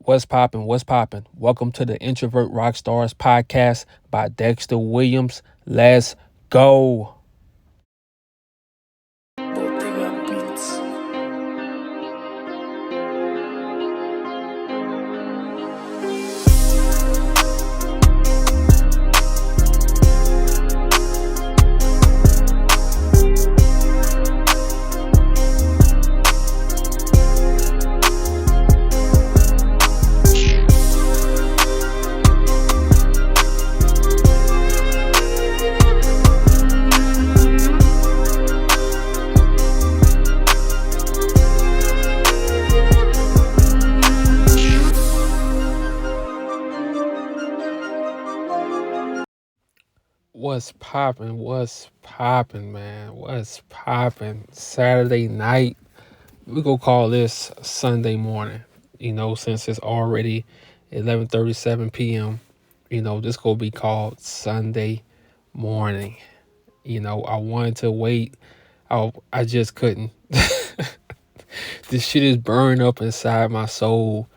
What's poppin'? What's poppin'? Welcome to the Introvert Rockstars podcast by Dexter Williams. Let's go. What's poppin'? What's poppin', man? What's poppin'? Saturday night. We gonna call this Sunday morning. Since it's already 11:37 p.m. This gonna be called Sunday morning. I wanted to wait. I just couldn't. This shit is burned up inside my soul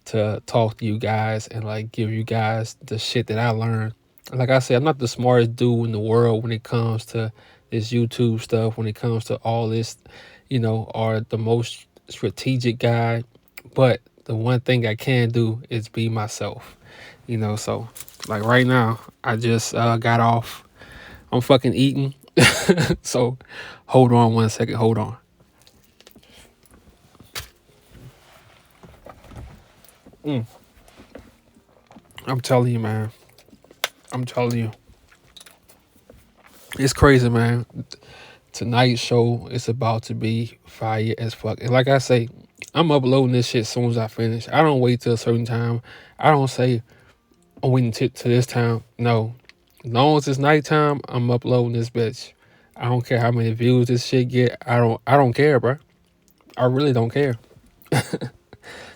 to talk to you guys and like give you guys the shit that I learned. Like I said, I'm not the smartest dude in the world when it comes to this YouTube stuff, when it comes to all this, or the most strategic guy. But the one thing I can do is be myself, So like right now, I just got off. I'm fucking eating. So hold on one second. Hold on. I'm telling you, man. I'm telling you. It's crazy, man. Tonight's show is about to be fire as fuck. And like I say, I'm uploading this shit as soon as I finish. I don't wait till a certain time. I don't say I'm waiting to this time. No. As long as it's nighttime, I'm uploading this bitch. I don't care how many views this shit get. I don't care, bro. I really don't care.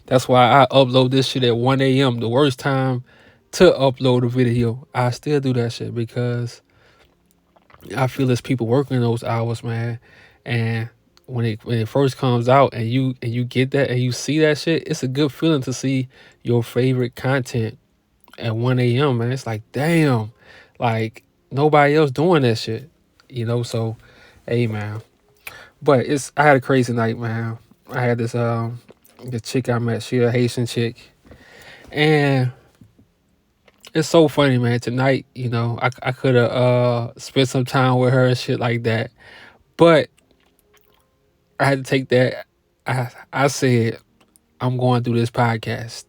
That's why I upload this shit at 1 a.m. The worst time to upload a video. I still do that shit because I feel there's people working those hours, man. And when it first comes out and you get that and you see that shit, it's a good feeling to see your favorite content at 1 a.m., man. It's like, damn, like nobody else doing that shit. So hey, man. But I had a crazy night, man. I had the chick I met, she a Haitian chick. And it's so funny, man. Tonight, I could have spent some time with her and shit like that. But I had to take that. I said, I'm going through this podcast.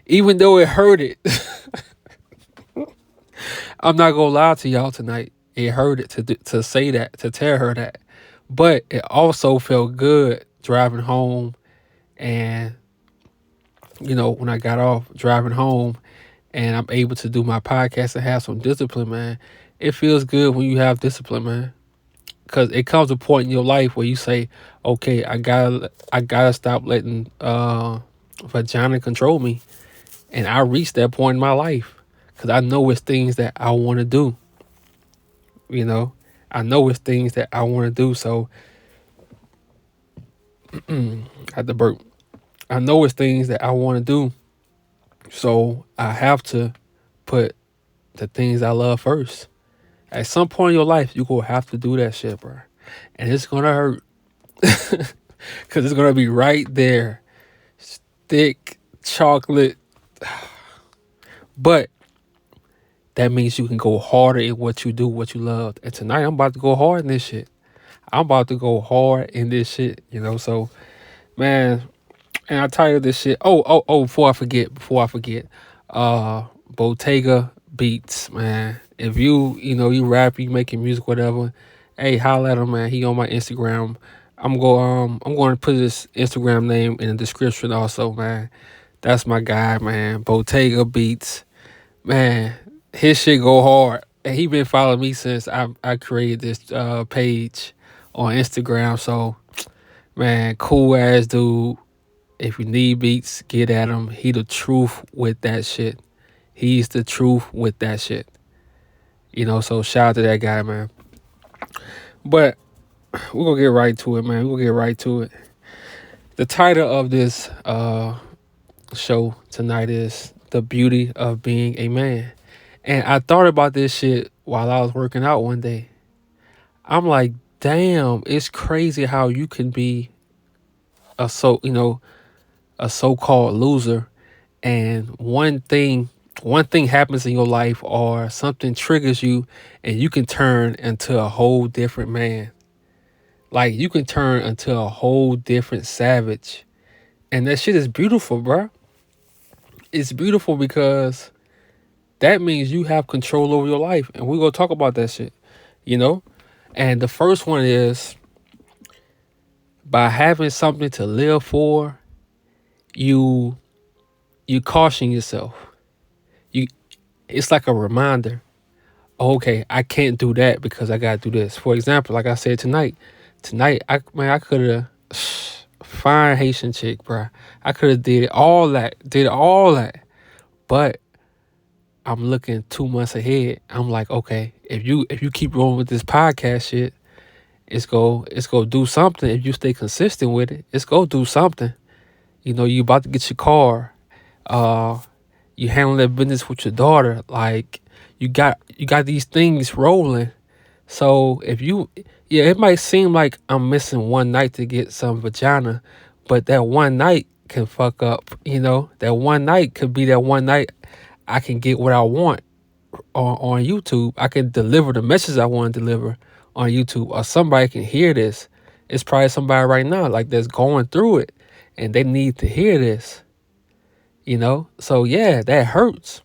Even though it hurt it. I'm not gonna lie to y'all tonight. It hurt it to say that, to tell her that. But it also felt good driving home and when I got off driving home and I'm able to do my podcast and have some discipline, man. It feels good when you have discipline, man. Cause it comes a point in your life where you say, okay, I gotta stop letting vagina control me. And I reached that point in my life. Cause I know it's things that I wanna do. I know it's things that I wanna do. So I had to burp. I know it's things that I wanna do. So I have to put the things I love first. At some point in your life, you're going to have to do that shit, bro. And it's going to hurt. Because it's going to be right there. Thick chocolate. But that means you can go harder in what you do, what you love. And tonight, I'm about to go hard in this shit. I'm about to go hard in this shit, So, man, and I titled this shit. Before I forget. Bottega Beats, man. If you rap, you making music, whatever, hey, holla at him, man. He on my Instagram. I'm going to put his Instagram name in the description also, man. That's my guy, man. Bottega Beats, man. His shit go hard, and he been following me since I created this page on Instagram. So, man, cool ass dude. If you need beats, get at him. He the truth with that shit. He's the truth with that shit. So shout out to that guy, man. But we're gonna get right to it, man. We're gonna get right to it. The title of this show tonight is the beauty of being a man. And I thought about this shit while I was working out one day. I'm like, damn, it's crazy how you can be a so-called loser, and one thing happens in your life or something triggers you, and you can turn into a whole different man. Like, you can turn into a whole different savage. And that shit is beautiful, bruh. It's beautiful because that means you have control over your life. And we're gonna talk about that shit, you know? And the first one is, by having something to live for, you you caution yourself. You It's like a reminder. Okay, I can't do that because I gotta do this. For example, like I said tonight, I could have fine Haitian chick, bruh. I could have did all that, but I'm looking 2 months ahead. I'm like, okay, if you keep rolling with this podcast shit, it's go do something. If you stay consistent with it, it's go do something. You about to get your car. Uh, you handle that business with your daughter. Like, you got these things rolling. So yeah, it might seem like I'm missing one night to get some vagina, but that one night can fuck up. That one night could be that one night I can get what I want on YouTube. I can deliver the message I want to deliver on YouTube, or somebody can hear this. It's probably somebody right now like that's going through it, and they need to hear this. So yeah, that hurts,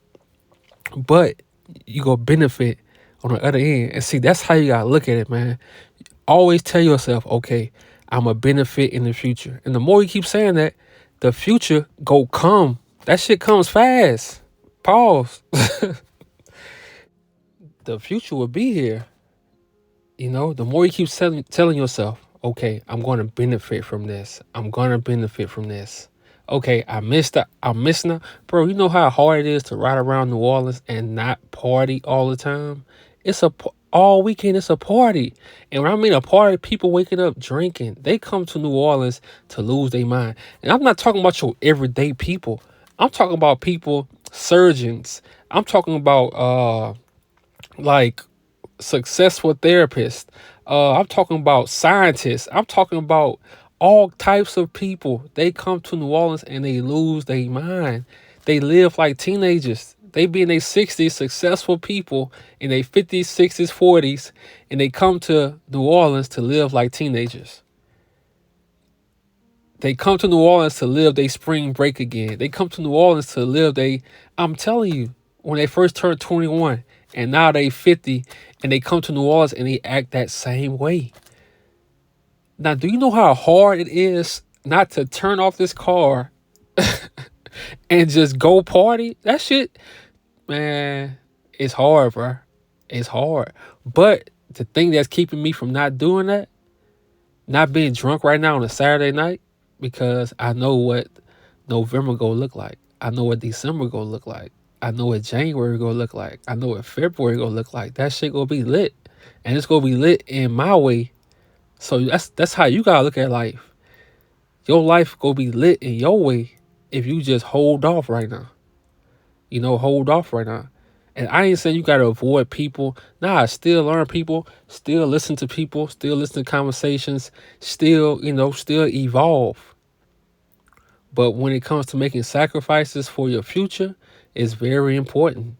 but you go benefit on the other end. And see, that's how you gotta look at it, man. Always tell yourself, okay, I'm a benefit in the future. And the more you keep saying that, the future go come. That shit comes fast. Pause. The future will be here. The more you keep telling yourself, okay, I'm going to benefit from this. I'm going to benefit from this. Okay, I'm missing out. Bro, you know how hard it is to ride around New Orleans and not party all the time? All weekend, it's a party. And when I mean a party, people waking up drinking. They come to New Orleans to lose their mind. And I'm not talking about your everyday people. I'm talking about people, surgeons. I'm talking about like successful therapists. I'm talking about scientists. I'm talking about all types of people. They come to New Orleans and they lose their mind. They live like teenagers. They be in their 60s, successful people in their 50s, 60s, 40s, and they come to New Orleans to live like teenagers. They come to New Orleans to live their spring break again. They come to New Orleans to live I'm telling you, when they first turned 21 and now they 50 and they come to New Orleans and they act that same way. Now, do you know how hard it is not to turn off this car and just go party? That shit, man, it's hard, bro. It's hard. But the thing that's keeping me from not doing that, not being drunk right now on a Saturday night, because I know what November gonna look like. I know what December gonna look like. I know what January gonna look like. I know what February gonna look like. That shit gonna be lit. And it's gonna be lit in my way. So that's how you gotta look at life. Your life gonna be lit in your way if you just hold off right now. Hold off right now. And I ain't saying you gotta avoid people. Nah, still learn people, still listen to people, still listen to conversations, still evolve. But when it comes to making sacrifices for your future, it's very important.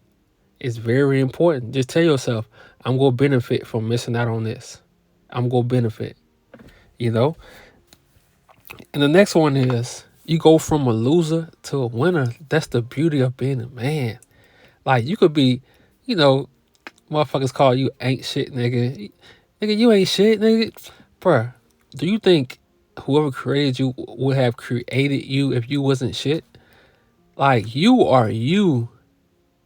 It's very important. Just tell yourself, I'm gonna benefit from missing out on this. I'm gonna benefit. You know? And the next one is, you go from a loser to a winner. That's the beauty of being a man. Like, you could be, you know, motherfuckers call you ain't shit, nigga. Nigga, you ain't shit, nigga. Bruh, do you think whoever created you would have created you if you wasn't shit? Like, you are you.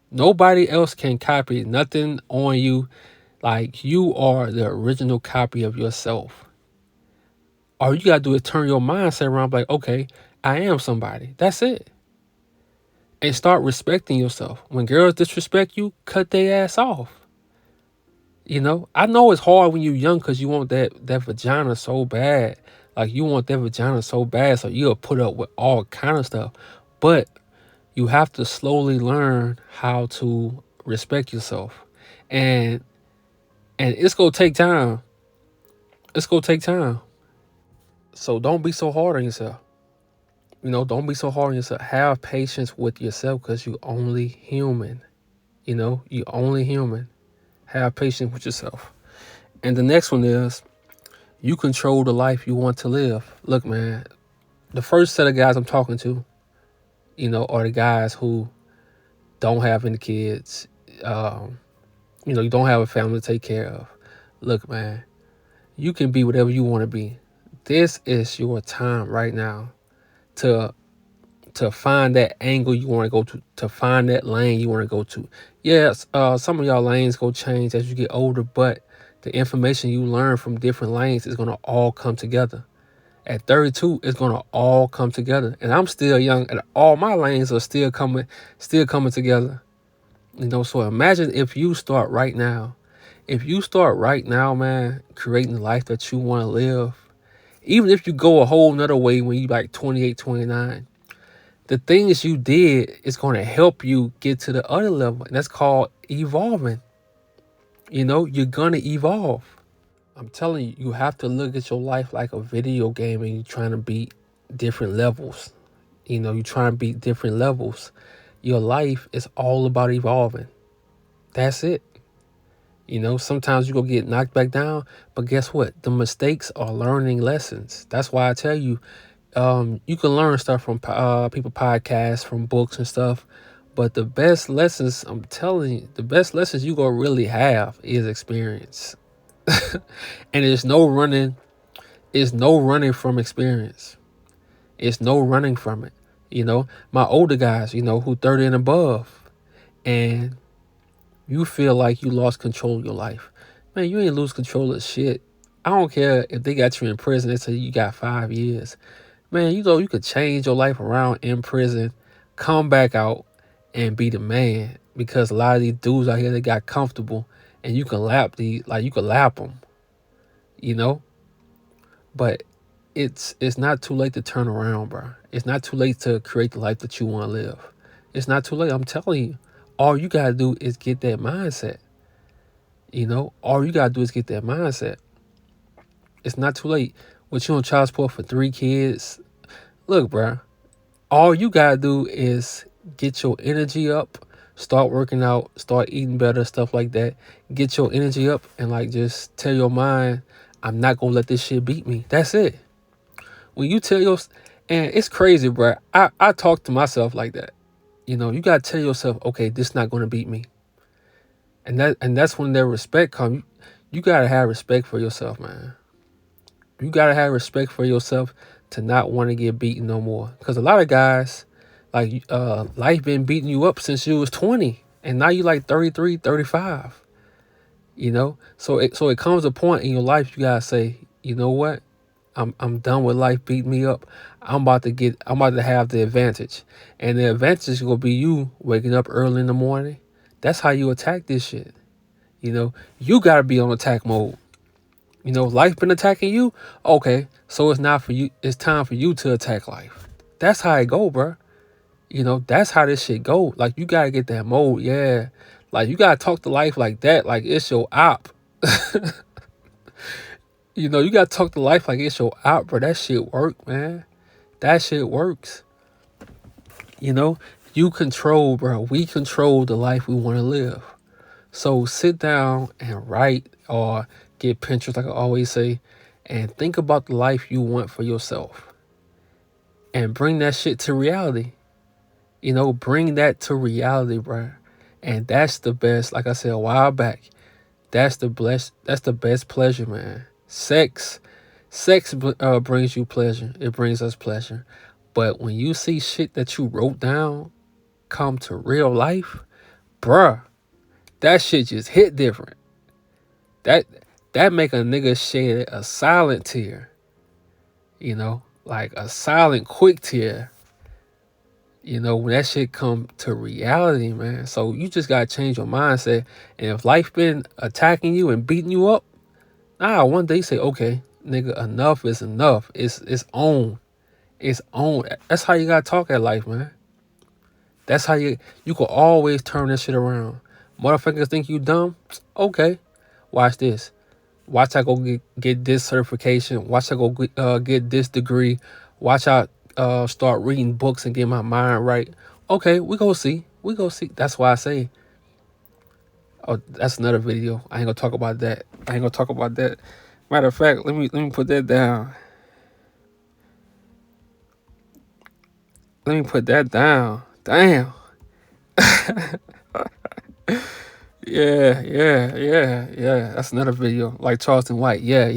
Nobody else can copy nothing on you. Like, you are the original copy of yourself. All you gotta do is turn your mindset around, like, okay, I am somebody. That's it. And start respecting yourself. When girls disrespect you, cut their ass off. I know it's hard when you're young because you want that vagina so bad. Like, you want that vagina so bad, so you'll put up with all kind of stuff. But you have to slowly learn how to respect yourself. And it's gonna take time. It's gonna take time. So don't be so hard on yourself. Don't be so hard on yourself. Have patience with yourself because you only human. You only human. Have patience with yourself. And the next one is you control the life you want to live. Look, man, the first set of guys I'm talking to, are the guys who don't have any kids. You don't have a family to take care of. Look, man, you can be whatever you want to be. This is your time right now to find that angle you want to go to find that lane you want to go to. Yes, some of y'all lanes go change as you get older, but the information you learn from different lanes is going to all come together. At 32, it's going to all come together. And I'm still young, and all my lanes are still coming together. So imagine if you start right now. If you start right now, man, creating the life that you want to live, even if you go a whole nother way when you like 28, 29, the things you did is going to help you get to the other level. And that's called evolving. You're going to evolve. I'm telling you, you have to look at your life like a video game and you're trying to beat different levels. You're trying to beat different levels. Your life is all about evolving. That's it. Sometimes you go get knocked back down, but guess what? The mistakes are learning lessons. That's why I tell you, you can learn stuff from people podcasts, from books and stuff. But the best lessons, I'm telling you, the best lessons you gonna really have is experience. And there's no running. It's no running from experience. It's no running from it. My older guys, who 30 and above, and you feel like you lost control of your life. Man, you ain't lose control of shit. I don't care if they got you in prison and say you got 5 years. Man, you could change your life around in prison, come back out, and be the man. Because a lot of these dudes out here, they got comfortable, and you can you can lap them, you know. But it's not too late to turn around, bro. It's not too late to create the life that you want to live. It's not too late. I'm telling you, all you gotta do is get that mindset. All you gotta do is get that mindset. It's not too late. What you on child support for 3 kids? Look, bro. All you gotta do is get your energy up, start working out, start eating better, stuff like that. Get your energy up and just tell your mind, I'm not gonna let this shit beat me. That's it. When you tell and it's crazy, bro. I talk to myself like that. You gotta tell yourself, okay, this not gonna beat me. And that's when their respect comes. You gotta have respect for yourself, man. You gotta have respect for yourself to not want to get beaten no more. Because a lot of guys, life been beating you up since you was 20, and now you 33, 35. So it comes a point in your life you gotta say, you know what? I'm done with life beating me up. I'm about to have the advantage. And the advantage is gonna be you waking up early in the morning. That's how you attack this shit. You gotta be on attack mode. Life been attacking you. Okay, so it's not for you. It's time for you to attack life. That's how it go, bro. That's how this shit go. You gotta get that mode, yeah. You gotta talk to life like that, like it's your op. You gotta talk to life like it's your op, bro. That shit work, man. That shit works. You control, bro. We control the life we want to live. So sit down and write or get Pinterest, like I always say, and think about the life you want for yourself. And bring that shit to reality. Bring that to reality, bro. And that's the best, like I said a while back, that's the best pleasure, man. Sex brings you pleasure. It brings us pleasure. But when you see shit that you wrote down come to real life, bruh, that shit just hit different. That make a nigga shed a silent tear. Like a silent quick tear. When that shit come to reality, man. So you just gotta change your mindset. And if life been attacking you and beating you up, one day say, okay, nigga, enough is enough. It's on. It's on. That's how you gotta talk at life, man. That's how you can always turn this shit around. Motherfuckers think you dumb? Okay. Watch this. Watch I go get this certification. Watch I go get this degree. Watch I start reading books and get my mind right. Okay, we go see. We go see. That's why I say, oh, that's another video. I ain't gonna talk about that. I ain't gonna talk about that. Matter of fact, let me put that down. Let me put that down. Damn. Yeah. That's another video. Like Charleston White. Yeah.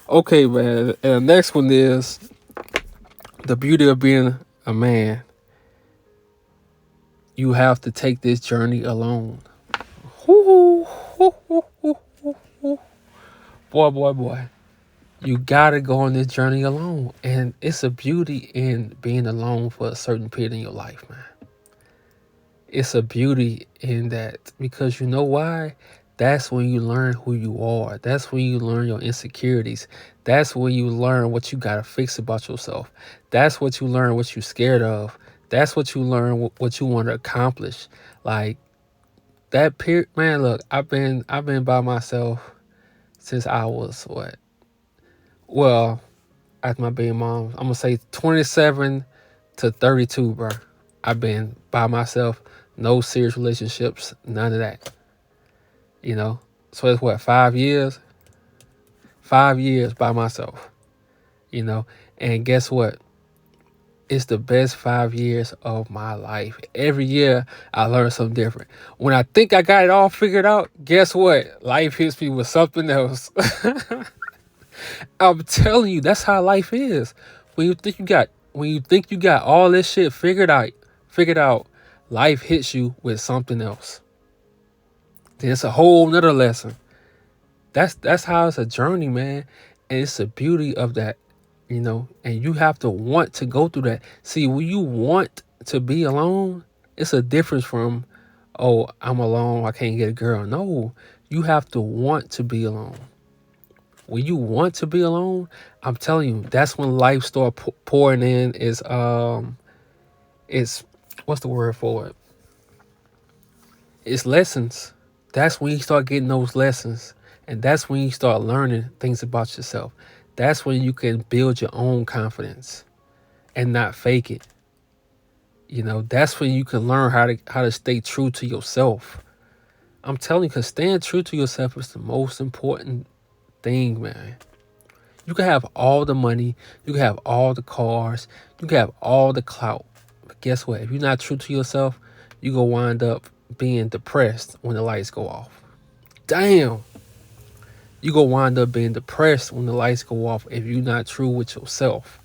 Okay, man. And the next one is the beauty of being a man. You have to take this journey alone. Woo, woo, woo, woo, woo, woo. Boy. You gotta go on this journey alone. And it's a beauty in being alone for a certain period in your life, man. It's a beauty in that, because you know why? That's when you learn who you are. That's when you learn your insecurities. That's when you learn what you gotta fix about yourself. That's what you learn what you're scared of. That's what you learn what you want to accomplish. Like that period, man. Look, I've been by myself since I was what? Well, after my baby mom, I'm gonna say 27 to 32, bro. I've been by myself, no serious relationships, none of that. You know, so it's what, 5 years? 5 years by myself. You know, and guess what? It's the best 5 years of my life. Every year I learn something different. When I think I got it all figured out, guess what? Life hits me with something else. I'm telling you, that's how life is. When you think you got all this shit figured out, life hits you with something else. Then it's a whole nother lesson. That's how it's a journey, man. And it's the beauty of that, and you have to want to go through that. See, when you want to be alone, it's a difference from, oh, I'm alone, I can't get a girl. No, you have to want to be alone. When you want to be alone, I'm telling you, that's when life start pouring in. Is what's the word for it? It's lessons. That's when you start getting those lessons, and that's when you start learning things about yourself. That's when you can build your own confidence and not fake it. That's when you can learn how to stay true to yourself. I'm telling you, because staying true to yourself is the most important thing, man. You can have all the money, you can have all the cars, you can have all the clout. But guess what? If you're not true to yourself, you gonna wind up being depressed when the lights go off. Damn. You gonna wind up being depressed when the lights go off if you're not true with yourself.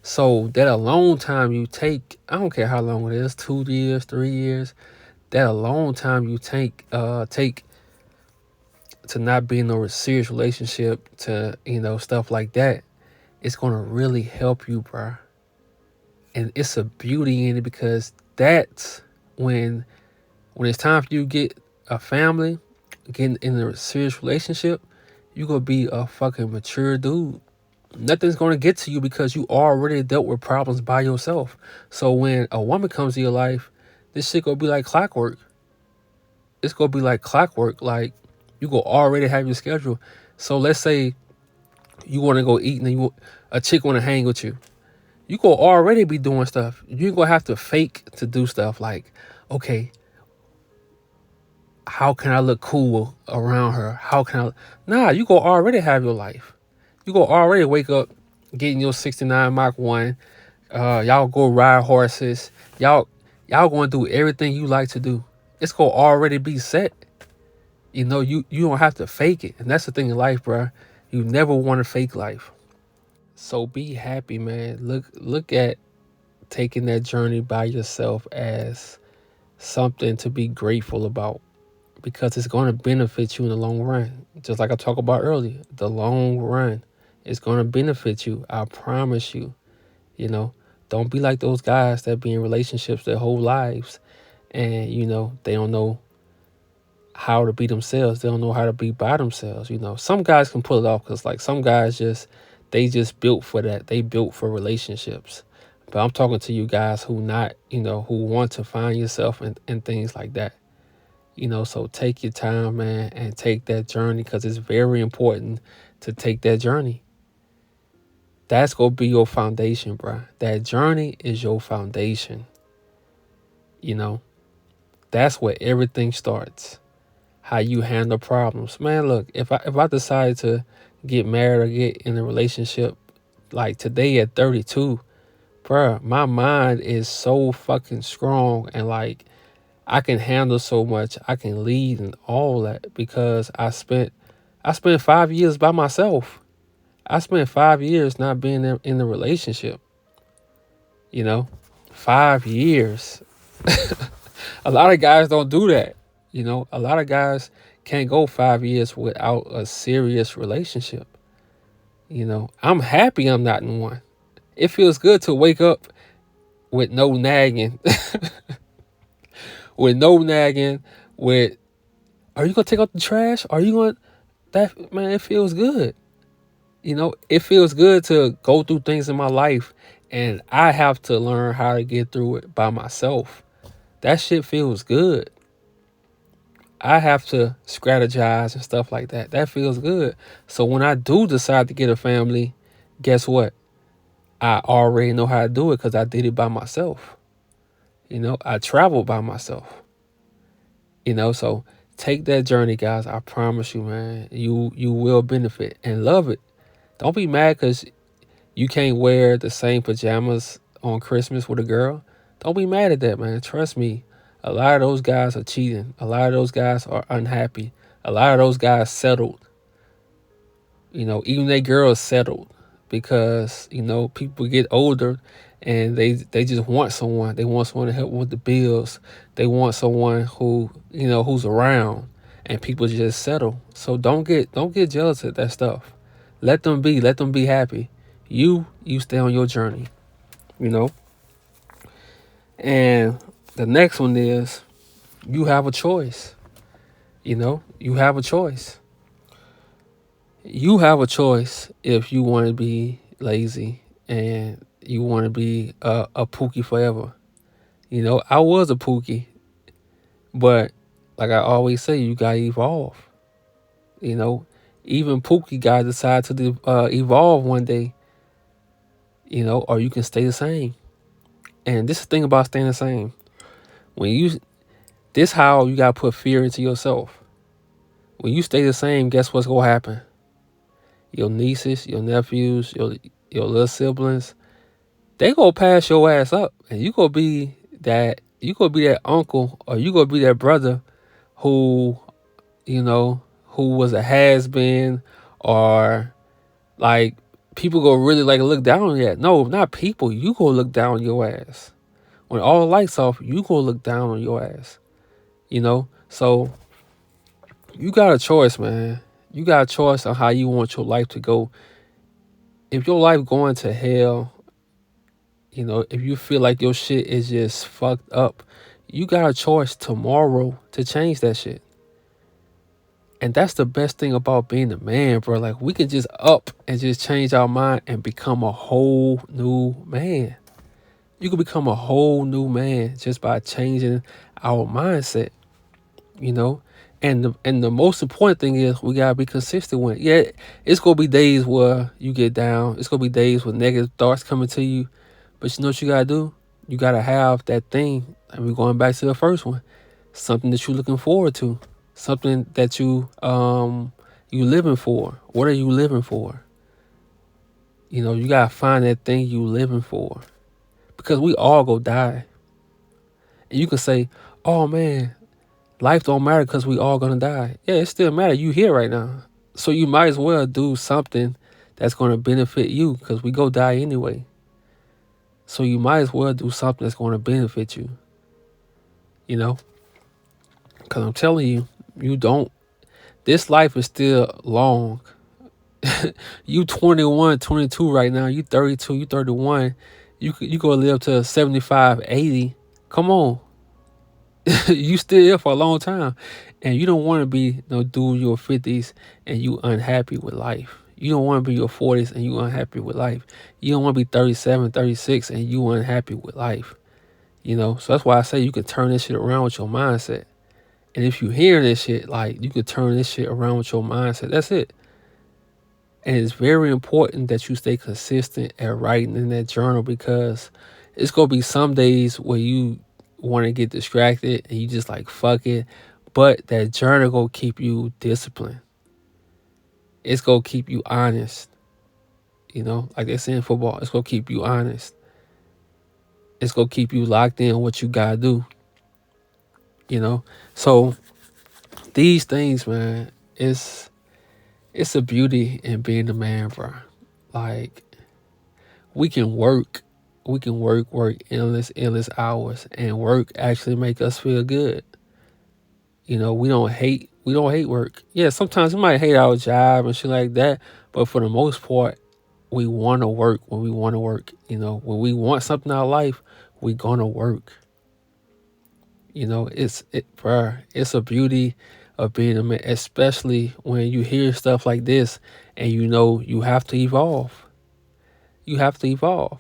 So that alone time you take, I don't care how long it is, 2 years, 3 years, that alone time you take to not be in a serious relationship, to stuff like that, it's gonna really help you, bro. And it's a beauty in it, because that's when it's time for you to get a family, getting in a serious relationship, you gonna be a fucking mature dude. Nothing's gonna get to you because you already dealt with problems by yourself. So when a woman comes to your life, this shit gonna be like clockwork. It's gonna be like clockwork. Like, you go already have your schedule. So let's say you want to go eat, and a chick want to hang with you. You go already be doing stuff. You ain't gonna have to fake to do stuff. Like, okay, how can I look cool around her? Nah, you go already have your life. You go already wake up, getting your 69 Mach 1. Y'all go ride horses. Y'all going to do everything you like to do. It's going to already be set. You don't have to fake it. And that's the thing in life, bro. You never want to fake life. So be happy, man. Look at taking that journey by yourself as something to be grateful about, because it's going to benefit you in the long run. Just like I talked about earlier, the long run is going to benefit you. I promise you. Don't be like those guys that be in relationships their whole lives, and they don't know how to be themselves. They don't know how to be by themselves. Some guys can pull it off, because like some guys they just built for that. They built for relationships. But I'm talking to you guys who not, who want to find yourself and things like that. So take your time, man, and take that journey because it's very important to take that journey. That's going to be your foundation, bro. That journey is your foundation. You know, that's where everything starts. How you handle problems. Man, look, if I decide to get married or get in a relationship like today at 32, bruh, my mind is so fucking strong and like I can handle so much. I can lead and all that because I spent 5 years by myself. I spent 5 years not being in a relationship. You know, 5 years. A lot of guys don't do that. A lot of guys can't go 5 years without a serious relationship. I'm happy I'm not in one. It feels good to wake up with no nagging, with no nagging, with, are you gonna take out the trash? Are you gonna, that, man, it feels good. It feels good to go through things in my life and I have to learn how to get through it by myself. That shit feels good. I have to strategize and stuff like that. That feels good. So when I do decide to get a family, guess what? I already know how to do it because I did it by myself. I traveled by myself. So take that journey, guys. I promise you, man. You will benefit and love it. Don't be mad because you can't wear the same pajamas on Christmas with a girl. Don't be mad at that, man. Trust me. A lot of those guys are cheating. A lot of those guys are unhappy. A lot of those guys settled. Even they girls settled because, people get older and they just want someone. They want someone to help with the bills. They want someone who's around, and people just settle. So don't get jealous of that stuff. Let them be. Let them be happy. You stay on your journey. You know. And the next one is you have a choice. You have a choice. You have a choice if you want to be lazy and you want to be a pookie forever. I was a pookie, but like I always say, you gotta evolve. Even pookie guys decide to evolve one day. Or you can stay the same. And this is the thing about staying the same. This how you gotta put fear into yourself. When you stay the same, guess what's gonna happen? Your nieces, your nephews, your little siblings, they gonna pass your ass up, and you gonna be that uncle, or you gonna be that brother who who was a has been, or like people go really like look down on you. No, not people. You gonna look down on your ass. When all the lights off, you gonna look down on your ass. So you got a choice, man. You got a choice on how you want your life to go. If your life going to hell, if you feel like your shit is just fucked up, you got a choice tomorrow to change that shit. And that's the best thing about being a man, bro. Like, we can just up and just change our mind and become a whole new man. You can become a whole new man just by changing our mindset, And the most important thing is we gotta be consistent with it. Yeah, it's gonna be days where you get down. It's gonna be days with negative thoughts coming to you. But you know what you gotta do? You gotta have that thing. And we're going back to the first one. Something that you're looking forward to. Something that you living for. What are you living for? You gotta find that thing you living for. Because we all go die. And you can say, oh man, life don't matter because we all gonna die. Yeah, it still matter. You here right now. So you might as well do something that's gonna benefit you because we go die anyway. So you might as well do something that's gonna benefit you. Because I'm telling you, this life is still long. You 21, 22 right now. You 32, you 31. You gonna live to 75, 80. Come on. You still here for a long time. And you don't want to be no dude in your 50s and you unhappy with life. You don't want to be your 40s and you unhappy with life. You don't want to be 37, 36 and you unhappy with life. So that's why I say you can turn this shit around with your mindset. And if you hear this shit, like, you could turn this shit around with your mindset. That's it. And it's very important that you stay consistent at writing in that journal, because it's gonna be some days where you want to get distracted and you just like fuck it. But that journal gonna keep you disciplined. It's gonna keep you honest. Like they say in football, it's gonna keep you honest. It's gonna keep you locked in on what you gotta do. So these things, man, it's a beauty in being a man, bro. Like, we can work endless hours, and work actually make us feel good. We don't hate work. Yeah, sometimes we might hate our job and shit like that, but for the most part, we want to work when we want to work. When we want something out of life, we gonna work. It's a beauty of being a man, especially when you hear stuff like this and you have to evolve. You have to evolve.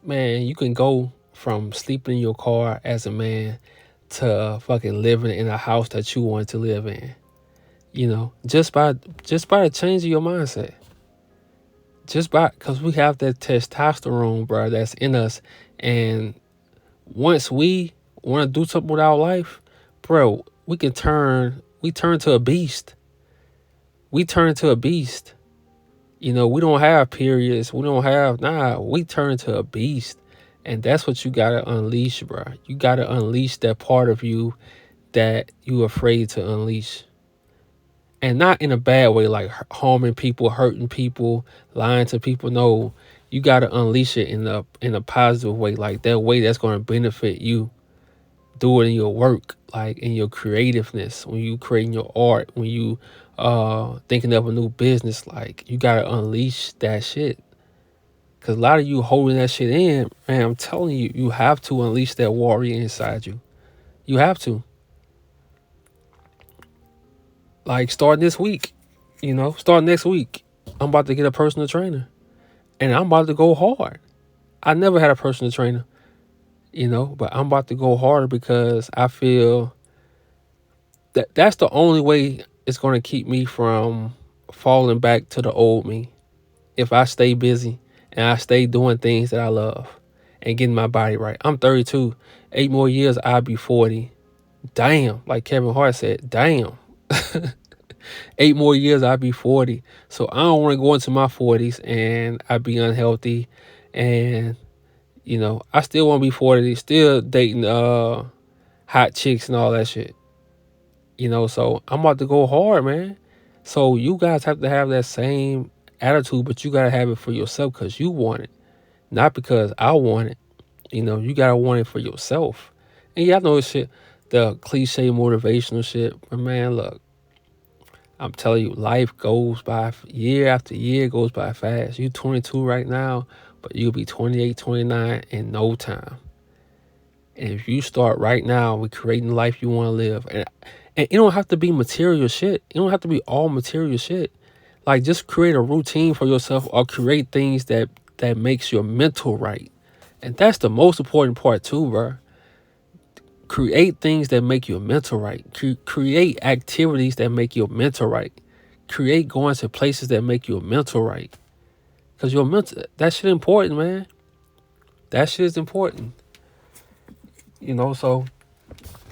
Man, you can go from sleeping in your car as a man to fucking living in a house that you want to live in. Just by the change of your mindset. Just by, because we have that testosterone, bro, that's in us. And once we want to do something with our life, bro, we turn to a beast. We turn to a beast. We don't have periods. We turn to a beast. And that's what you gotta unleash, bro. You gotta unleash that part of you that you afraid to unleash. And not in a bad way, like harming people, hurting people, lying to people. No, you gotta unleash it in a positive way, like that way that's gonna benefit you. Do it in your work, like in your creativeness, when you creating your art, when you thinking of a new business. Like, you gotta unleash that shit. Cause a lot of you holding that shit in, man, I'm telling you, you have to unleash that warrior inside you. You have to. Like, start this week, start next week. I'm about to get a personal trainer, and I'm about to go hard. I never had a personal trainer, but I'm about to go harder, because I feel that's the only way it's going to keep me from falling back to the old me. If I stay busy and I stay doing things that I love and getting my body right. I'm 32. 8 more years, I'll be 40. Damn. Like Kevin Hart said, damn. 8 more years, I'll be 40. So I don't want to go into my 40s and I be unhealthy. And, I still want to be 40, still dating hot chicks and all that shit. So I'm about to go hard, man. So you guys have to have that same attitude, but you gotta have it for yourself, because you want it, not because I want it. You gotta want it for yourself. And y'all know this shit, the cliche motivational shit. But man, look, I'm telling you, life goes by, year after year goes by fast. You 22 right now, but you'll be 28, 29 in no time. And if you start right now with creating the life you want to live, and it don't have to be material shit. It don't have to be all material shit. Like, just create a routine for yourself, or create things that makes your mental right. And that's the most important part too, bro. Create things that make your mental right. Create activities that make your mental right. Create going to places that make your mental right. Cause your mental, that shit important, man. That shit is important. So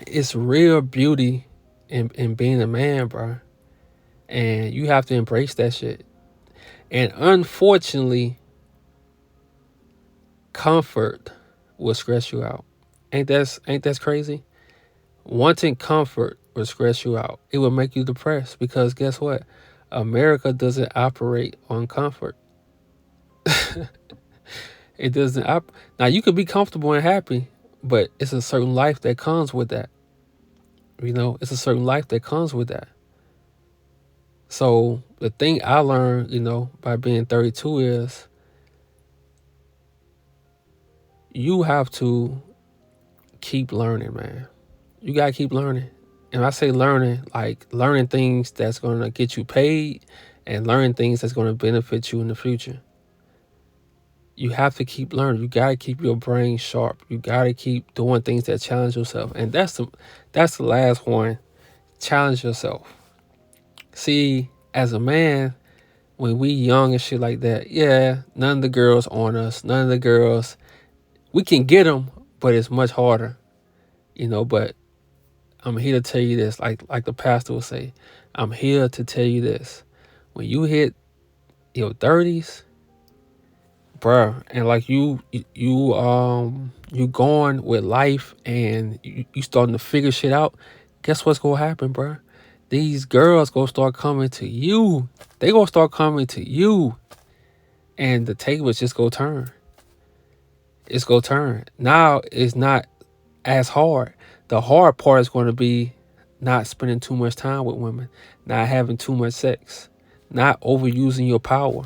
it's real beauty in being a man, bro. And you have to embrace that shit. And unfortunately, comfort will stress you out. Ain't that crazy? Wanting comfort will stress you out. It will make you depressed, because guess what? America doesn't operate on comfort. It doesn't now you could be comfortable and happy, but it's a certain life that comes with that. It's a certain life that comes with that. So the thing I learned, by being 32 is you have to keep learning, man. You gotta keep learning. And I say learning, like learning things that's gonna get you paid, and learn things that's going to benefit you in the future. You have to keep learning. You gotta keep your brain sharp. You gotta keep doing things that challenge yourself. And that's the last one. Challenge yourself. See, as a man, when we young and shit like that, yeah, none of the girls on us. None of the girls, we can get them, but it's much harder, But I'm here to tell you this, like the pastor will say, I'm here to tell you this. When you hit your 30s, bruh, and like you going with life and you starting to figure shit out, guess what's gonna happen, bruh? These girls gonna start coming to you. They gonna start coming to you, and the tables just go turn. It's gonna turn. Now it's not as hard. The hard part is going to be not spending too much time with women, not having too much sex, not overusing your power.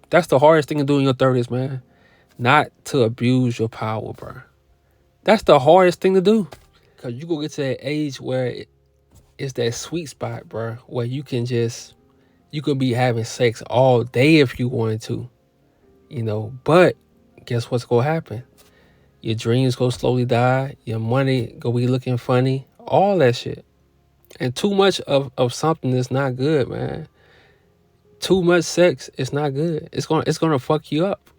That's the hardest thing to do in your 30s, man. Not to abuse your power, bro. That's the hardest thing to do. Because you go get to that age where it's that sweet spot, bro, where you can be having sex all day if you wanted to, But guess what's going to happen? Your dreams go slowly die. Your money go be looking funny. All that shit. And too much of something is not good, man. Too much sex is not good. It's gonna fuck you up.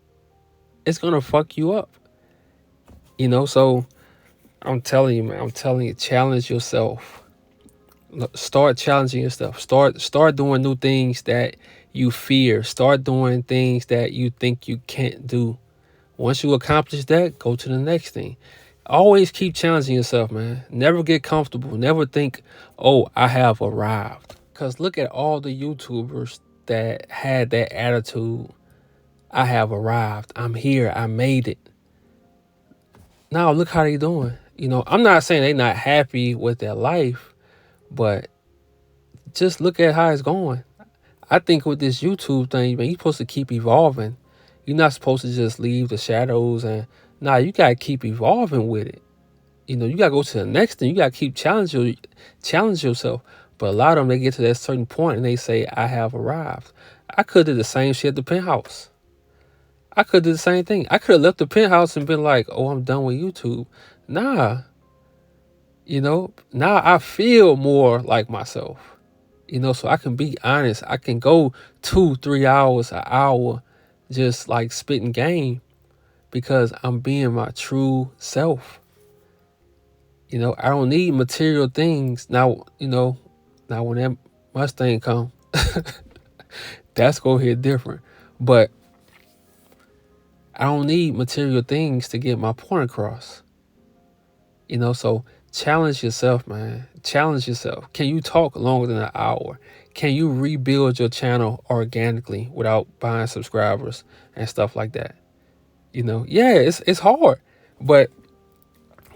It's gonna fuck you up. So I'm telling you, man. I'm telling you, challenge yourself. Start challenging yourself. Start doing new things that you fear. Start doing things that you think you can't do. Once you accomplish that, go to the next thing. Always keep challenging yourself, man. Never get comfortable. Never think, oh, I have arrived. Because look at all the YouTubers that had that attitude. I have arrived. I'm here. I made it. Now look how they doing. I'm not saying they not happy with their life, but just look at how it's going. I think with this YouTube thing, man, you're supposed to keep evolving. You're not supposed to just leave the shadows and you gotta keep evolving with it. You gotta go to the next thing. You gotta keep challenge yourself. But a lot of them, they get to that certain point and they say, I have arrived. I could have did the same shit at the penthouse. I could do the same thing. I could have left the penthouse and been like, oh, I'm done with YouTube. Nah. Now I feel more like myself. So I can be honest. I can go 2-3 hours, an hour, just like spitting game because I'm being my true self. I don't need material things. Now when that Mustang come, that's gonna hit different. But I don't need material things to get my point across. So challenge yourself, man. Challenge yourself. Can you talk longer than an hour? Can you rebuild your channel organically without buying subscribers and stuff like that? Yeah, it's hard. But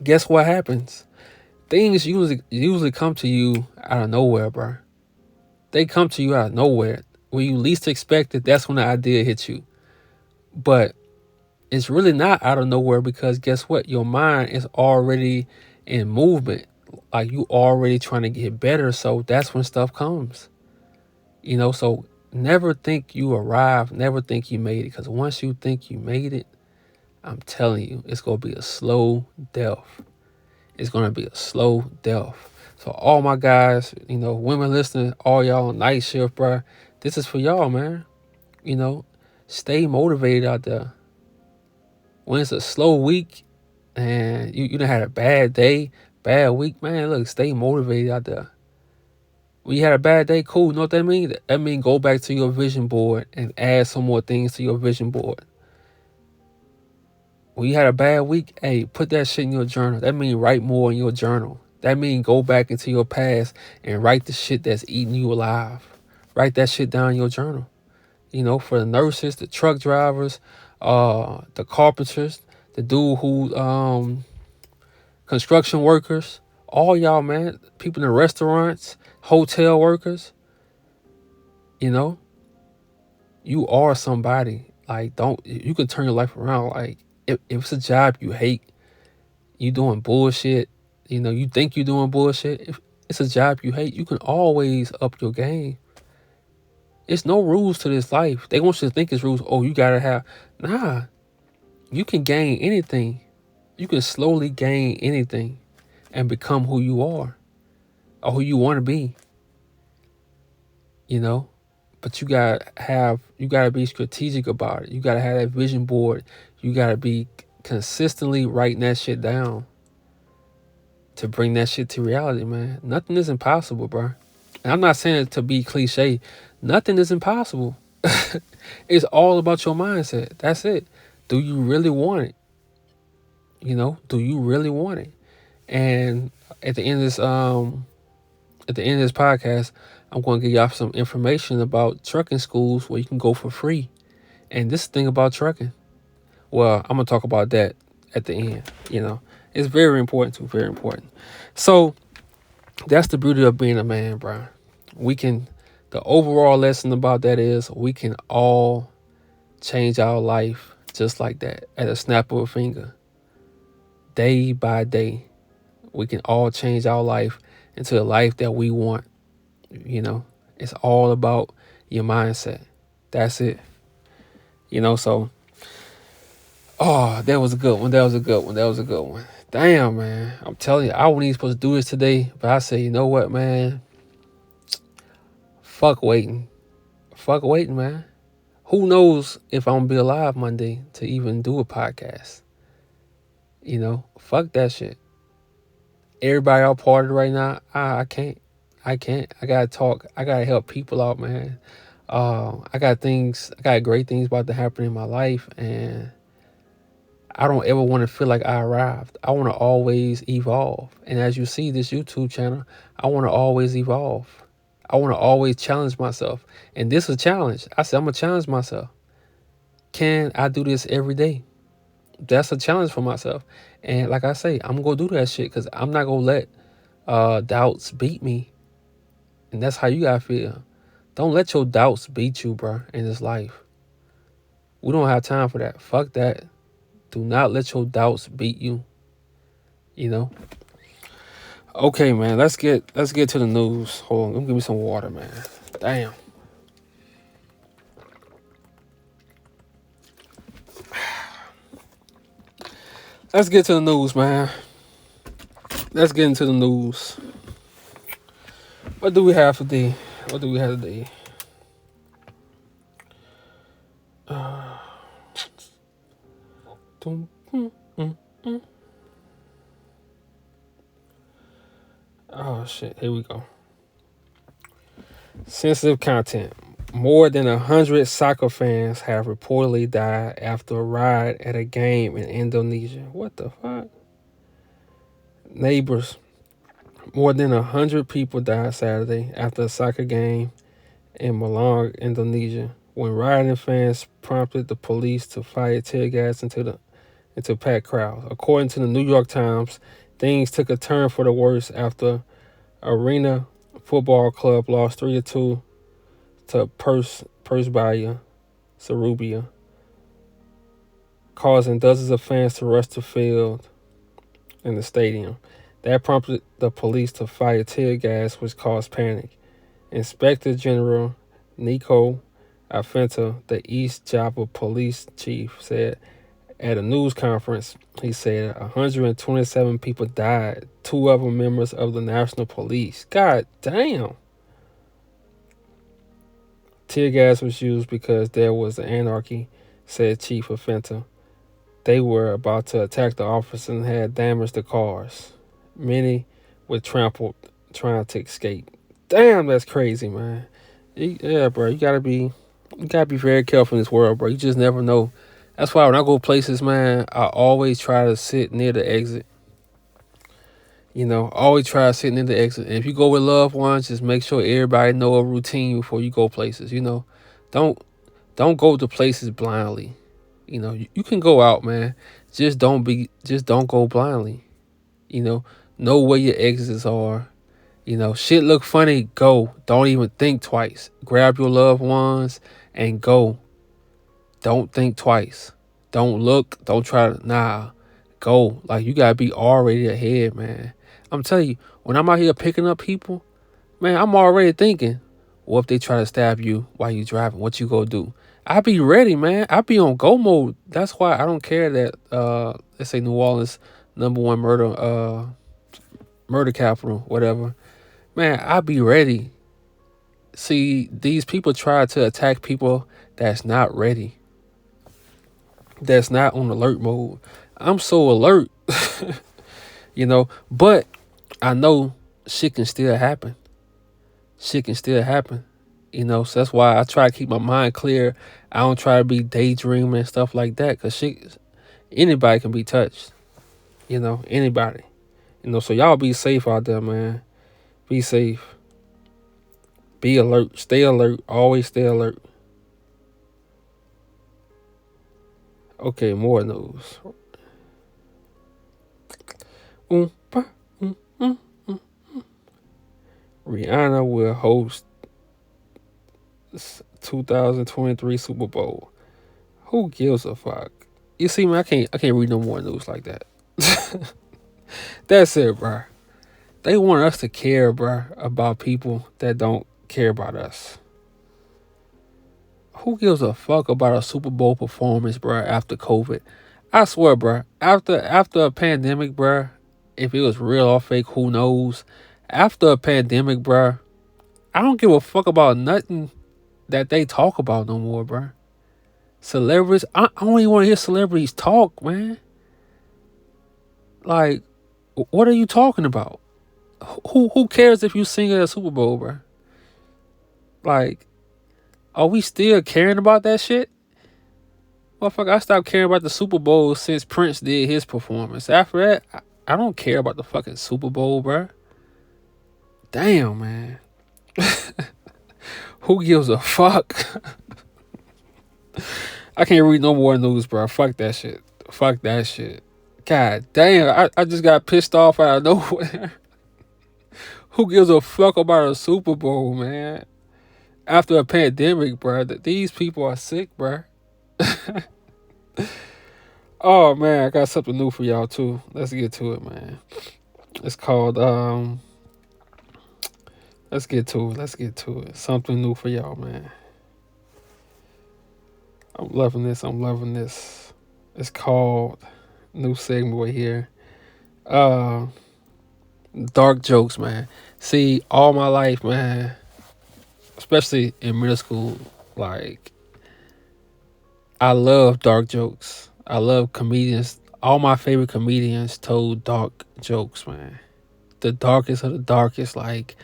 guess what happens? Things usually come to you out of nowhere, bro. They come to you out of nowhere. When you least expect it, that's when the idea hits you. But it's really not out of nowhere because guess what? Your mind is already in movement. Like you already trying to get better. So that's when stuff comes. So never think you arrived. Never think you made it. Because once you think you made it, I'm telling you, it's going to be a slow death. It's going to be a slow death. So all my guys, women listening, all y'all on night shift, bro, this is for y'all, man. Stay motivated out there. When it's a slow week and you done had a bad day, bad week, man, look, stay motivated out there. When you had a bad day, cool. You know what that means? That means go back to your vision board and add some more things to your vision board. When you had a bad week, hey, put that shit in your journal. That means write more in your journal. That means go back into your past and write the shit that's eating you alive. Write that shit down in your journal. For the nurses, the truck drivers, the carpenters, the dude who construction workers, all y'all, man, people in the restaurants, hotel workers, you are somebody. Like, you can turn your life around. Like, if it's a job you hate, you doing bullshit, you think you're doing bullshit. If it's a job you hate, you can always up your game. It's no rules to this life. They want you to think it's rules. Oh, you gotta have. Nah, you can gain anything. You can slowly gain anything and become who you are or who you want to be, you know? But you gotta be strategic about it. You gotta have that vision board. You gotta be consistently writing that shit down to bring that shit to reality, man. Nothing is impossible, bro. And I'm not saying it to be cliche. Nothing is impossible. It's all about your mindset. That's it. Do you really want it? Do you really want it? And at the end of this podcast, I'm going to give y'all some information about trucking schools where you can go for free. And this thing about trucking, well, I'm gonna talk about that at the end. It's very important too, very important. So that's the beauty of being a man, bro. We can. The overall lesson about that is we can all change our life just like that at a snap of a finger, day by day. We can all change our life into the life that we want. It's all about your mindset. That's it. So, oh, that was a good one. That was a good one. That was a good one. Damn, man. I'm telling you, I wasn't even supposed to do this today, but I say, you know what, man? Fuck waiting. Fuck waiting, man. Who knows if I'm going to be alive Monday to even do a podcast? Fuck that shit. Everybody out party right now, I can't. I can't. I gotta talk. I gotta help people out, man. I got great things about to happen in my life, and I don't ever want to feel like I arrived. I want to always evolve. And as you see this YouTube channel, I want to always evolve. I want to always challenge myself. And this is a challenge. I said, I'm going to challenge myself. Can I do this every day? That's a challenge for myself. And like I say, I'm going to do that shit because I'm not going to let doubts beat me. And that's how you got to feel. Don't let your doubts beat you, bro, in this life. We don't have time for that. Fuck that. Do not let your doubts beat you. Okay, man. Let's get to the news. Hold on. Let me give me some water, man. Damn. Let's get to the news, man. Let's get into the news. What do we have today? Oh shit, here we go. Sensitive content. More than 100 soccer fans have reportedly died after a riot at a game in Indonesia. What the fuck? Neighbors. More than 100 people died Saturday after a soccer game in Malang, Indonesia, when rioting fans prompted the police to fire tear gas into packed crowds. According to the New York Times, things took a turn for the worse after Arena Football Club lost 3-2 to Persebaya Serbia, causing dozens of fans to rush the field in the stadium. That prompted the police to fire tear gas, which caused panic. Inspector General Nico Afenta, the East Java police chief, said at a news conference, he said 127 people died, 2 of them members of the National Police. God damn. Tear gas was used because there was anarchy, said Chief Afenta. They were about to attack the officers and had damaged the cars. Many were trampled trying to escape. Damn, that's crazy, man. Yeah, bro, you gotta be very careful in this world, bro. You just never know. That's why when I go places, man, I always try to sit near the exit. Always try to sit near the exit. And if you go with loved ones, just make sure everybody know a routine before you go places. Don't go to places blindly. You can go out, man. Just don't go blindly. Know where your exits are. Shit look funny, go. Don't even think twice. Grab your loved ones and go. Don't think twice. Don't look. Don't try to. Nah. Go. Like, you gotta be already ahead, man. I'm telling you, when I'm out here picking up people, man, I'm already thinking, What if they try to stab you while you driving? What you gonna do? I be ready, man. I be on go mode. That's why I don't care that let's say New Orleans #1 murder capital, whatever. Man, I be ready. See, these people try to attack people that's not ready, that's not on alert mode. I'm so alert, but I know shit can still happen. Shit can still happen. So that's why I try to keep my mind clear. I don't try to be daydreaming and stuff like that, because shit, anybody can be touched. Anybody. So y'all be safe out there, man. Be safe. Be alert. Stay alert. Always stay alert. Okay, more news. Rihanna will host 2023 Super Bowl. Who gives a fuck? You see, man, I can't read no more news like that. That's it, bro. They want us to care, bro, about people that don't care about us. Who gives a fuck about a Super Bowl performance, bro, after COVID? I swear, bro, after a pandemic, bro, if it was real or fake, who knows? After a pandemic, bro, I don't give a fuck about nothing that they talk about no more, bro. Celebrities, I don't even want to hear celebrities talk, man. Like, what are you talking about? Who cares if you sing at a Super Bowl, bro? Like, are we still caring about that shit? Motherfucker, I stopped caring about the Super Bowl since Prince did his performance. After that, I don't care about the fucking Super Bowl, bro. Damn, man. Who gives a fuck? I can't read no more news, bro. Fuck that shit. Fuck that shit. God damn, I just got pissed off out of nowhere. Who gives a fuck about a Super Bowl, man? After a pandemic, bro. These people are sick, bro. Oh man, I got something new for y'all too. Let's get to it, man. It's called let's get to it. Something new for y'all, man. I'm loving this. It's called, new segment right here. Dark jokes, man. See, all my life, man, especially in middle school, like, I love dark jokes. I love comedians. All my favorite comedians told dark jokes, man. The darkest of the darkest. Like,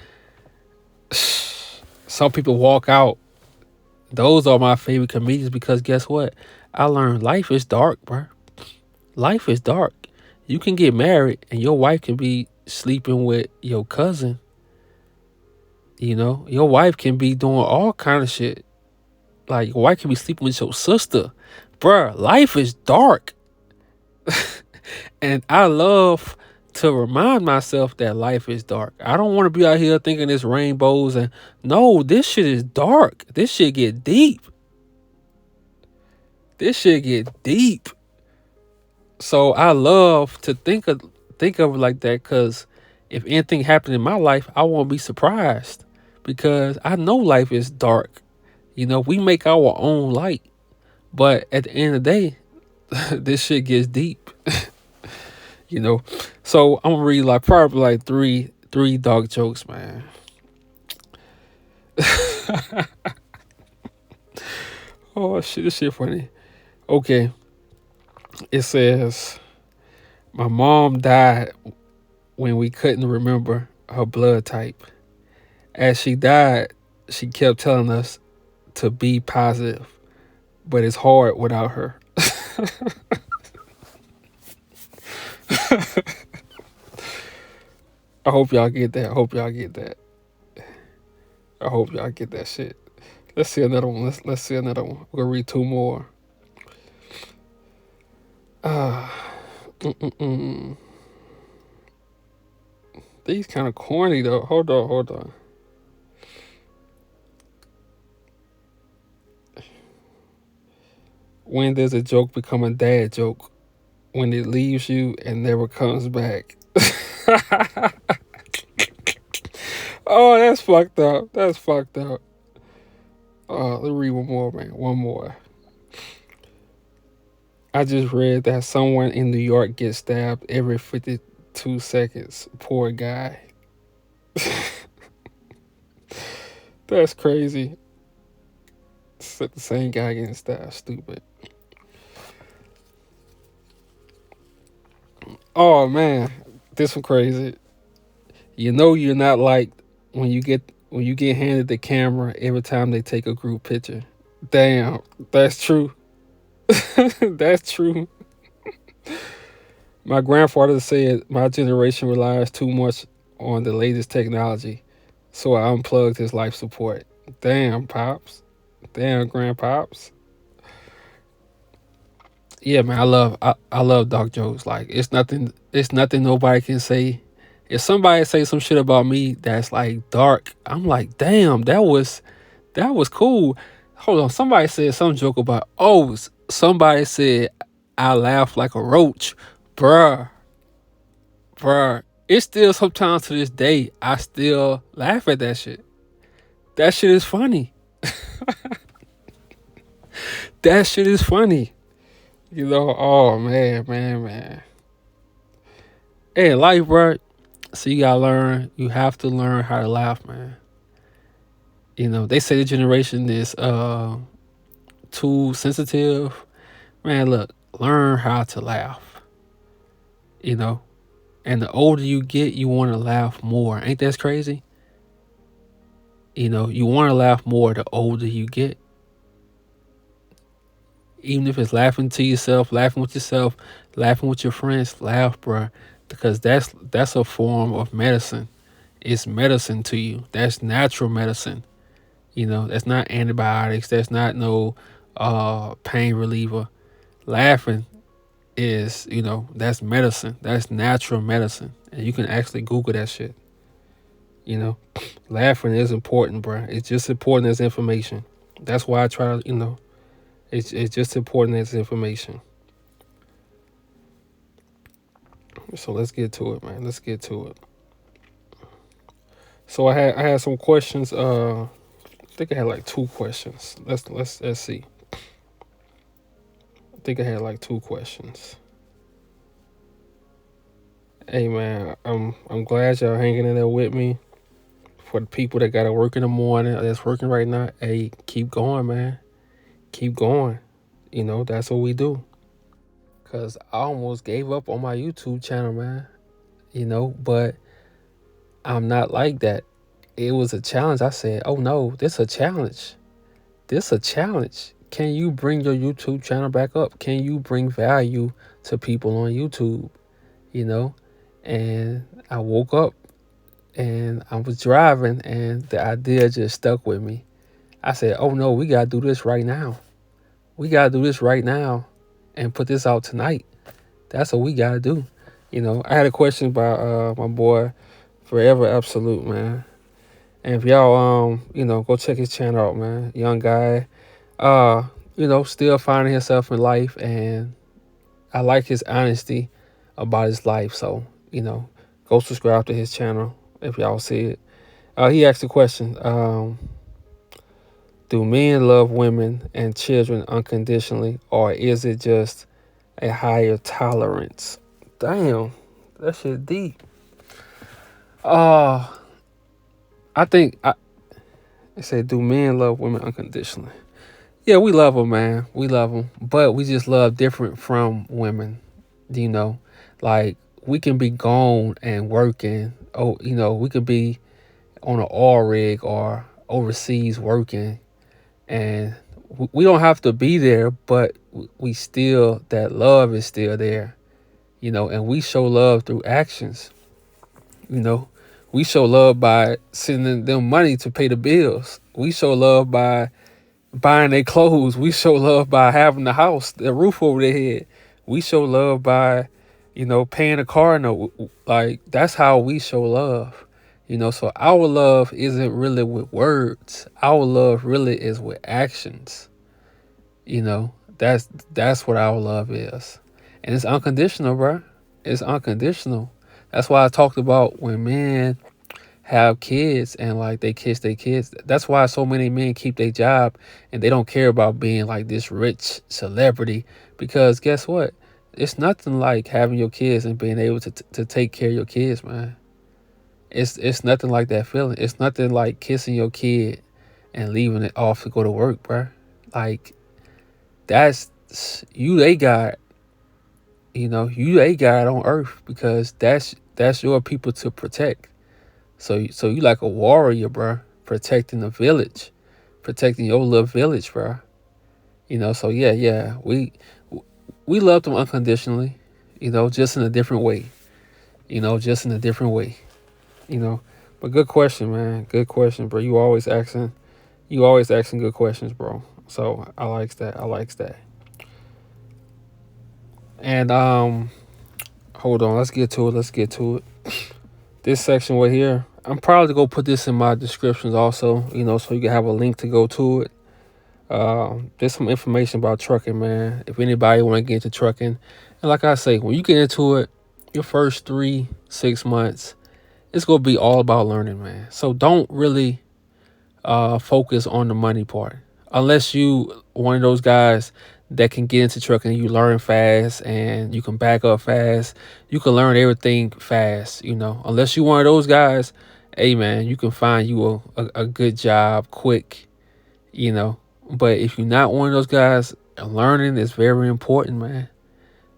some people walk out. Those are my favorite comedians because guess what? I learned life is dark, bro. Life is dark. You can get married and your wife can be sleeping with your cousin. Your wife can be doing all kind of shit. Like, your wife can be sleeping with your sister. Bruh, life is dark. And I love to remind myself that life is dark. I don't want to be out here thinking it's rainbows and no, this shit is dark. This shit get deep. So I love to think of it like that, because if anything happened in my life, I won't be surprised because I know life is dark. We make our own light, but at the end of the day, this shit gets deep. So I'm gonna read probably three dark jokes, man. Oh shit, this shit funny. Okay. It says, my mom died when we couldn't remember her blood type. As she died, she kept telling us to be positive, but it's hard without her. I hope y'all get that. I hope y'all get that shit. Let's see another one. Let's see another one. We're gonna read two more. These kind of corny though. Hold on. When does a joke become a dad joke? When it leaves you and never comes back. Oh, that's fucked up. Let me read one more, man. One more. I just read that someone in New York gets stabbed every 52 seconds. Poor guy. That's crazy. It's the same guy getting stabbed. Stupid. Oh man, this one crazy. You know you're not liked when you get handed the camera every time they take a group picture. Damn, that's true. That's true. My grandfather said my generation relies too much on the latest technology, so I unplugged his life support. Damn, pops. Damn, grandpops. Yeah, man, I love dark jokes. Like it's nothing nobody can say. If somebody say some shit about me that's like dark, I'm like, damn, that was cool. Hold on, somebody said some joke about somebody said I laugh like a roach. Bruh, bruh. It's still sometimes to this day I still laugh at that shit. That shit is funny. That shit is funny. You know, oh man, man, man. Hey, life, bro. So you gotta learn. You have to learn how to laugh, man. You know, they say the generation is too sensitive. Man, look, learn how to laugh. You know, and the older you get, you want to laugh more. Ain't that crazy? You know, you want to laugh more the older you get. Even if it's laughing to yourself, laughing with your friends, laugh, bruh. Because that's a form of medicine. It's medicine to you. That's natural medicine. You know, that's not antibiotics. That's not no pain reliever. Laughing is, you know, that's medicine. That's natural medicine. And you can actually Google that shit. You know, laughing is important, bruh. It's just important as information. That's why I try to, you know, it's just important as information. So let's get to it, man. Let's get to it. So I had some questions. I think I had like two questions. Let's see. I think I had like two questions. Hey man, I'm glad y'all hanging in there with me. For the people that gotta work in the morning, that's working right now, hey, keep going, man. Keep going. You know, that's what we do. Cause I almost gave up on my YouTube channel, man. You know, but I'm not like that. It was a challenge. I said, oh no, this a challenge. This a challenge. Can you bring your YouTube channel back up? Can you bring value to people on YouTube? You know? And I woke up and I was driving and the idea just stuck with me. I said, oh no, we gotta do this right now. We gotta do this right now and put this out tonight. That's what we gotta do. You know, I had a question about my boy Forever Absolute, man. And if y'all you know, go check his channel out, man. Young guy. Uh, you know, still finding himself in life, and I like his honesty about his life. So, you know, go subscribe to his channel if y'all see it. He asked a question, do men love women and children unconditionally, or is it just a higher tolerance? Damn, that shit deep. Uh, I think I said, do men love women unconditionally? Yeah, we love them, man. We love them, but we just love different from women. You know, like we can be gone and working. Oh, you know, we could be on an oil rig or overseas working, and we don't have to be there, but we still, that love is still there. You know, and we show love through actions. You know, we show love by sending them money to pay the bills. We show love by buying their clothes. We show love by having the house, the roof over their head. We show love by, you know, paying a car note. Like that's how we show love. You know, so our love isn't really with words. Our love really is with actions. You know, that's what our love is. And it's unconditional, bro. It's unconditional. That's why I talked about when men have kids and like they kiss their kids. That's why so many men keep their job and they don't care about being like this rich celebrity, because guess what? It's nothing like having your kids and being able to take care of your kids, man. It's nothing like that feeling. It's nothing like kissing your kid and leaving it off to go to work, bruh. Like that's you they got, you they got on earth, because that's your people to protect. So you like a warrior, bruh, protecting the village, protecting your little village, bruh. So yeah, we love them unconditionally, just in a different way, just in a different way, you know. But good question, man. Good question, bro. You always asking good questions, bro. So I likes that. I likes that. And hold on. Let's get to it. Let's get to it. This section right here, I'm probably gonna put this in my descriptions also, so you can have a link to go to it. There's some information about trucking, man. If anybody want to get into trucking, and like I say, when you get into it, your first 3 6 months, it's gonna be all about learning, man. So don't really focus on the money part, unless you one of those guys that can get into trucking. You learn fast and you can back up fast. You can learn everything fast, unless you one of those guys. Hey man, you can find you a good job quick, you know but if you're not one of those guys, learning is very important, man,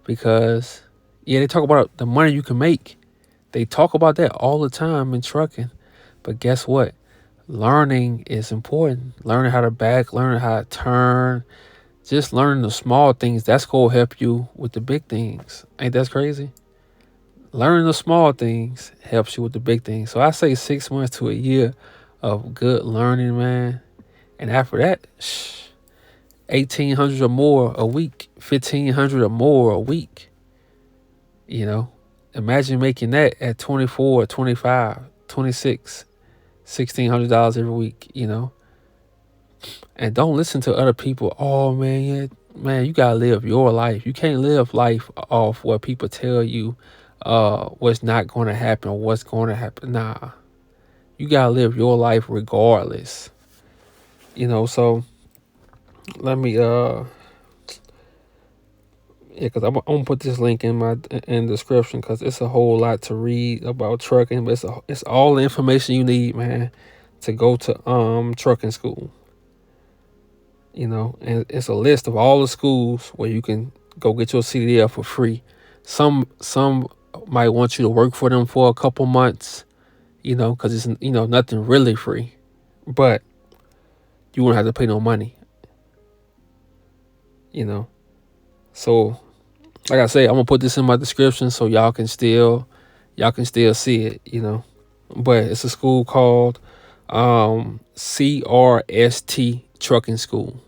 because yeah, they talk about the money you can make. They talk about that all the time in trucking, but guess what? Learning is important. Learning how to back, learning how to turn, just learning the small things. That's gonna help you with the big things. Ain't that crazy? Learning the small things helps you with the big things. So I say 6 months to a year of good learning, man. And after that, 1,800 or more a week, 1,500 or more a week. Imagine making that at 24, 25, 26, $1,600 every week. And don't listen to other people. Oh man, yeah, man, you gotta live your life. You can't live life off what people tell you, what's not going to happen or what's going to happen. Nah, you gotta live your life regardless. So let me yeah, because I'm gonna put this link in the description, because it's a whole lot to read about trucking, but it's all the information you need, man, to go to trucking school. And it's a list of all the schools where you can go get your CDL for free. Some might want you to work for them for a couple months, because it's nothing really free, but you won't have to pay no money. So like I say, I'm gonna put this in my description so y'all can still see it. But it's a school called CRST Trucking School.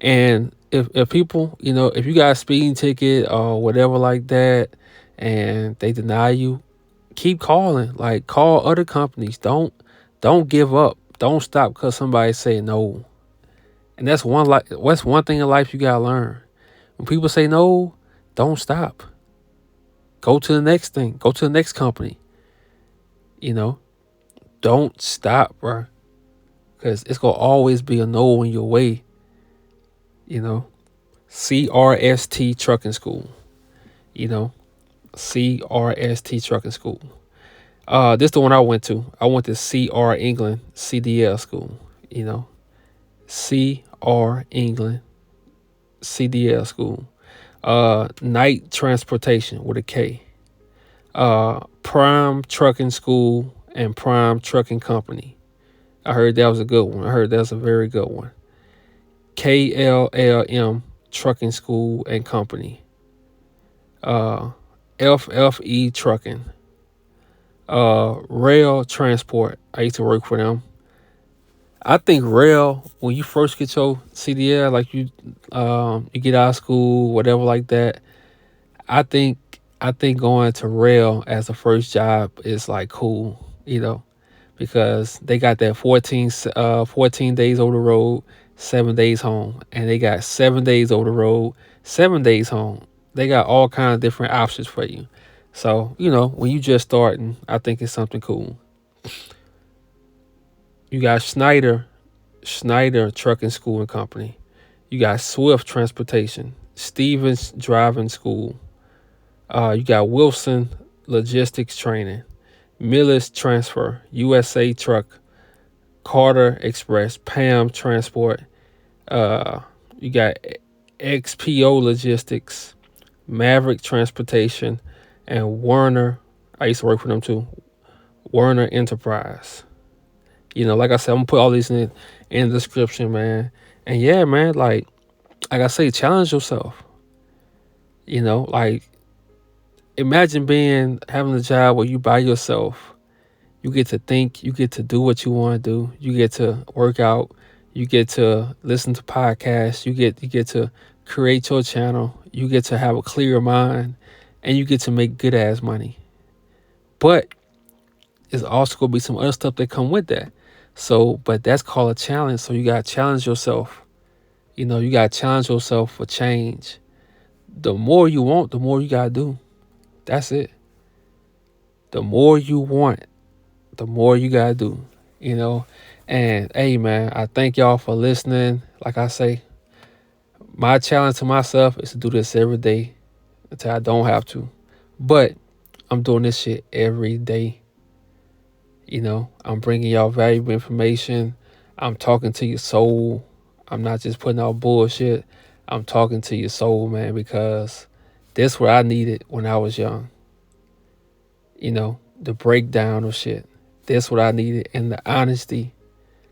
And if people, if you got a speeding ticket or whatever like that, and they deny you, keep calling. Like, call other companies. Don't give up. Don't stop because somebody say no. And that's one thing in life you gotta learn. When people say no, don't stop. Go to the next thing. Go to the next company. Don't stop, bro. Because it's going to always be a no in your way. CRST Trucking School. CRST Trucking School. This is the one I went to. I went to CR England CDL School. CR England CDL School. Night Transportation with a K. Prime Trucking School and Prime Trucking Company. I heard that was a good one. I heard that's a very good one. KLLM Trucking School and Company. FFE Trucking. Rail Transport. I used to work for them. I think rail, when you first get your CDL, like you get out of school, whatever like that. I think going to rail as the first job is like cool, because they got that 14 days over the road, 7 days home, and they got 7 days over the road, 7 days home. They got all kinds of different options for you. So, when you just starting, I think it's something cool. You got Schneider Trucking School and Company. You got Swift Transportation, Stevens Driving School. You got Wilson Logistics Training, Millis Transfer, USA Truck, Carter Express, Pam Transport. Uh, you got XPO Logistics, Maverick Transportation, and Werner. I used to work for them too. Werner Enterprise. Like I said, I'm gonna put all these in the description, man. And yeah, man, like I say, challenge yourself. Like imagine having a job where you by yourself. You get to think, you get to do what you want to do, you get to work out, you get to listen to podcasts, you get to create your channel, you get to have a clear mind, and you get to make good ass money. But it's also gonna be some other stuff that come with that. So, but that's called a challenge. So you gotta challenge yourself. You gotta challenge yourself for change. The more you want, the more you gotta do. That's it. The more you want, the more you gotta do. You know. And hey man, I thank y'all for listening. Like I say, my challenge to myself is to do this every day until I don't have to. But I'm doing this shit every day. I'm bringing y'all valuable information. I'm talking to your soul. I'm not just putting out bullshit. I'm talking to your soul, man, because that's what I needed when I was young. The breakdown of shit. That's what I needed, and the honesty,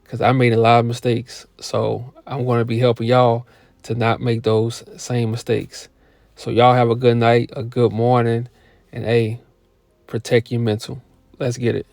because I made a lot of mistakes. So I'm going to be helping y'all to not make those same mistakes. So y'all have a good night, a good morning, and hey, protect your mental. Let's get it.